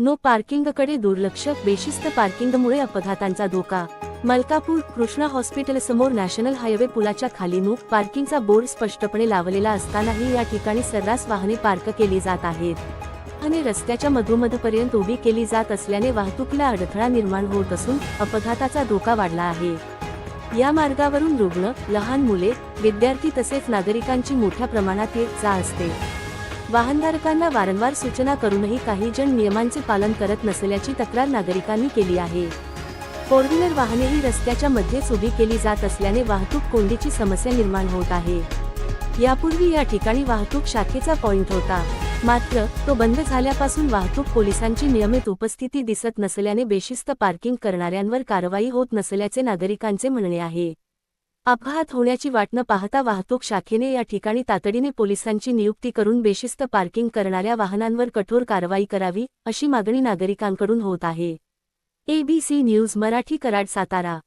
No पार्किंगकडे दुर्लक्ष, बेशिस्त पार्किंगमुळे अपघातांचा धोका। मलकापूर कृष्णा हॉस्पिटलसमोर नॅशनल हायवे पुलाच्या खाली नो पार्किंगचा बोर्ड स्पष्टपणे लावलेला असतानाही या ठिकाणी सर्रास वाहने पार्क केली जात आहेत आणि रस्त्याच्या मधोमधपर्यंत उभी केली जात असल्याने वाहतुकीला अडथळा निर्माण होत असून अपघाताचा धोका वाढला आहे। या मार्गावरून रुग्ण, लहान मुले, विद्यार्थी तसेच नागरिकांची मोठ्या प्रमाणात ये-जा असते। वाहनधारकांना वारंवार सूचना करूनही काही जण नियमांचे पालन करत नसल्याची तक्रार नागरिकांनी केली आहे। फोर व्हीलर वाहनेही रस्त्याच्या मध्येच उभी केली जात असल्याने वाहतूक कोंडीची समस्या निर्माण होत आहे। यापूर्वी या ठिकाणी वाहतूक शाखेचा पॉइंट होता, मात्र तो बंद झाल्यापासून वाहतूक पोलिसांची नियमित उपस्थिती दिसत नसल्याने बेशिस्त पार्किंग करणाऱ्यांवर कारवाई होत नसल्याचे नागरिकांचे म्हणणे आहे। अपघात होण्याची वाट न पाहता वाहतूक शाखेने या ठिकाणी तातडीने पोलिसांची नियुक्ती करून बेशिस्त पार्किंग करणाऱ्या वाहनांवर कठोर कारवाई करावी, अशी मागणी नागरिकांकडून होत आहे। ABC news Marathi, Karad, Satara.